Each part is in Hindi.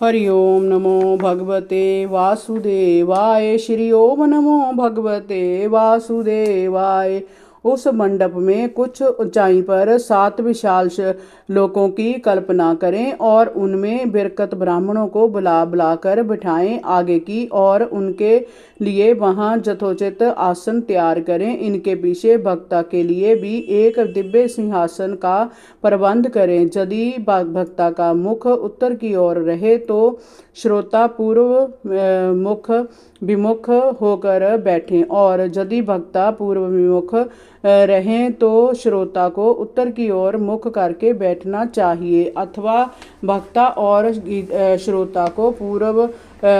हरि ओम नमो भगवते वासुदेवाय। श्री ओम नमो भगवते वासुदेवाय। उस मंडप में कुछ ऊंचाई पर 7 विशाल लोकों की कल्पना करें और उनमें बिरकत ब्राह्मणों को बुला बुलाकर बिठाएं। आगे की और उनके लिए वहां यथोचित आसन तैयार करें। इनके पीछे भक्ता के लिए भी एक दिव्य सिंहासन का प्रबंध करें। यदि भक्ता का मुख उत्तर की ओर रहे तो श्रोता पूर्व मुख विमुख होकर बैठें, और यदि भक्ता पूर्व विमुख रहें तो श्रोता को उत्तर की ओर मुख करके बैठना चाहिए, अथवा भक्ता और श्रोता को पूर्व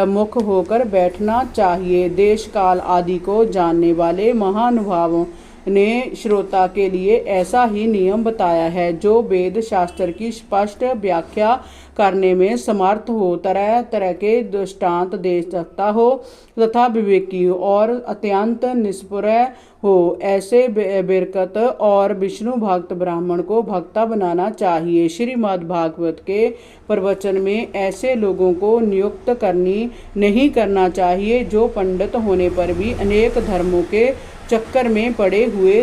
मुख होकर बैठना चाहिए। देश काल आदि को जानने वाले महानुभावों ने श्रोता के लिए ऐसा ही नियम बताया है, जो वेद शास्त्र की स्पष्ट व्याख्या करने में समर्थ हो, तरह तरह के दृष्टांत दे सकता हो तथा विवेकी और अत्यंत निष्प्रय हो। ऐसे बिरकत और विष्णु भक्त ब्राह्मण को भक्ता बनाना चाहिए। श्रीमद् भागवत के प्रवचन में ऐसे लोगों को नियुक्त नहीं करना चाहिए जो पंडित होने पर भी अनेक धर्मों के चक्कर में पड़े हुए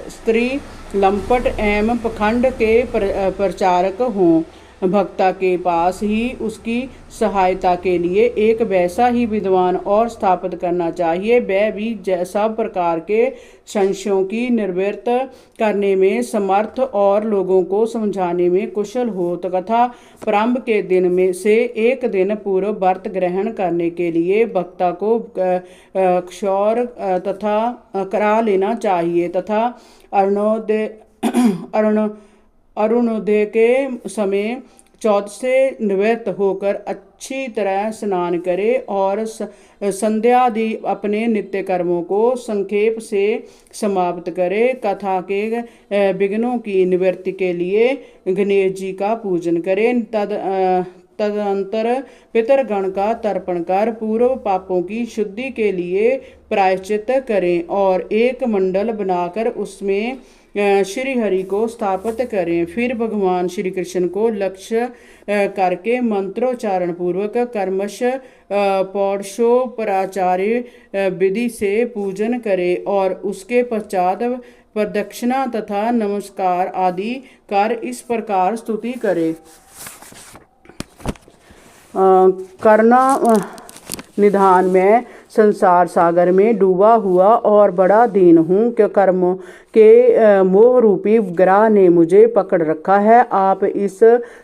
स्त्री लंपट एवं पखंड के प्रचारक हों। भक्ता के पास ही उसकी सहायता के लिए एक वैसा ही विद्वान और स्थापित करना चाहिए, वह भी सब प्रकार के संशयों की निवृत्त करने में समर्थ और लोगों को समझाने में कुशल हो, तथा प्रारंभ के दिन में से एक दिन पूर्व व्रत ग्रहण करने के लिए भक्ता को क्षौर तथा करा लेना चाहिए, तथा अरुणोदय के समय चौथ से निवृत्त होकर अच्छी तरह स्नान करे और संध्या आदि अपने नित्य कर्मों को संक्षेप से समाप्त करे। कथा के विघ्नों की निवृत्ति के लिए गणेश जी का पूजन करें। तदनंतर पितरगण का तर्पण कर पूर्व पापों की शुद्धि के लिए प्रायश्चित करें और एक मंडल बनाकर उसमें श्री हरि को स्थापित करें। फिर भगवान श्री कृष्ण को लक्ष्य करके मंत्रोच्चारण पूर्वक कर्मश पौरुषोपराचार्य विधि से पूजन करें और उसके पश्चात प्रदक्षिणा तथा नमस्कार आदि कर इस प्रकार स्तुति करे। करना निधान में संसार सागर में डूबा हुआ और बड़ा दीन हूँ, कि कर्मों के मोह रूपी ग्रह ने मुझे पकड़ रखा है। आप इस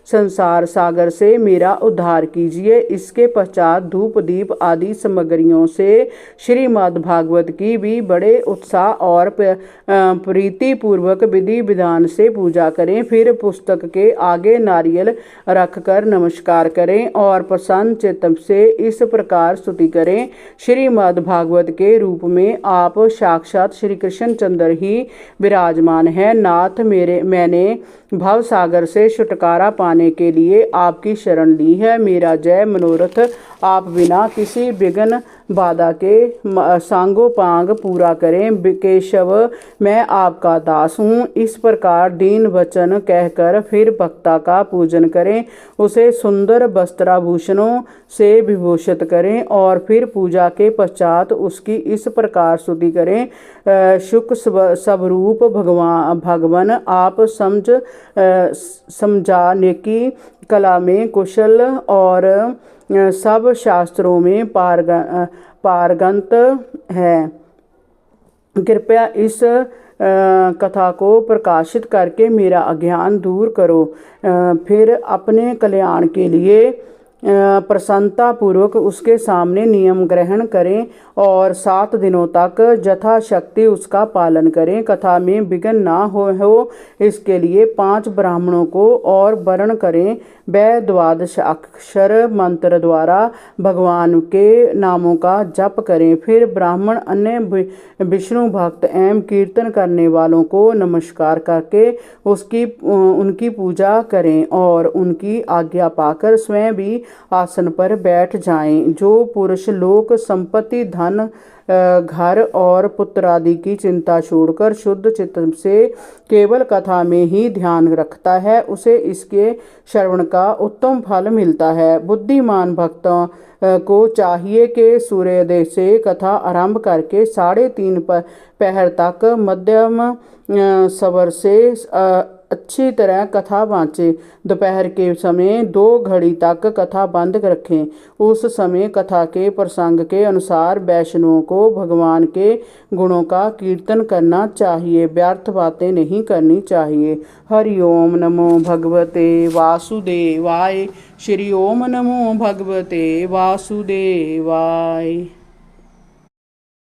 संसार सागर से मेरा उद्धार कीजिए। इसके पश्चात धूप दीप आदि सामग्रियों से श्रीमद् भागवत की भी बड़े उत्साह और प्रीति पूर्वक विधि विधान से पूजा करें। फिर पुस्तक के आगे नारियल रखकर नमस्कार करें और प्रसन्न चित्त से इस प्रकार स्तुति करें। श्रीमद् भागवत के रूप में आप साक्षात श्री कृष्ण चंद्र ही विराजमान है। नाथ मैंने भव सागर से छुटकारा पाने के लिए आपकी शरण ली है। मेरा जय मनोरथ आप बिना किसी विघ्न बाधा के सांगोपांग पूरा करें। केशव मैं आपका दास हूँ। इस प्रकार दीन वचन कहकर फिर भक्ता का पूजन करें, उसे सुंदर वस्त्राभूषणों से विभूषित करें और फिर पूजा के पश्चात उसकी इस प्रकार स्तुति करें। शुक स्वरूप भगवान आप समझाने की कला में कुशल और सब शास्त्रों में पारंगत है। कृपया इस कथा को प्रकाशित करके मेरा अज्ञान दूर करो। फिर अपने कल्याण के लिए प्रसन्नता पूर्वक उसके सामने नियम ग्रहण करें और 7 दिनों तक यथाशक्ति उसका पालन करें। कथा में विघ्न ना हो इसके लिए 5 ब्राह्मणों को और वर्ण करें। वह 12 अक्षर मंत्र द्वारा भगवान के नामों का जप करें। फिर ब्राह्मण अन्य विष्णु भक्त एवं कीर्तन करने वालों को नमस्कार करके उनकी पूजा करें और उनकी आज्ञा पाकर स्वयं भी आसन पर बैठ जाएं। जो पुरुष लोक संपत्ति, धन, घर और पुत्र आदि की चिंता छोड़कर शुद्ध चित्त से केवल कथा में ही ध्यान रखता है, उसे इसके श्रवण का उत्तम फल मिलता है। बुद्धिमान भक्तों को चाहिए कि सूर्योदय से कथा आरंभ करके 3:30 पहर तक मध्यम स्वर से अच्छी तरह कथा वाँचे। दोपहर के समय 2 घड़ी तक कथा बंद रखें। उस समय कथा के प्रसंग के अनुसार वैष्णवों को भगवान के गुणों का कीर्तन करना चाहिए, व्यर्थ बातें नहीं करनी चाहिए। हरि ओम नमो भगवते वासुदेवाय। श्री ओम नमो भगवते वासुदेवाय।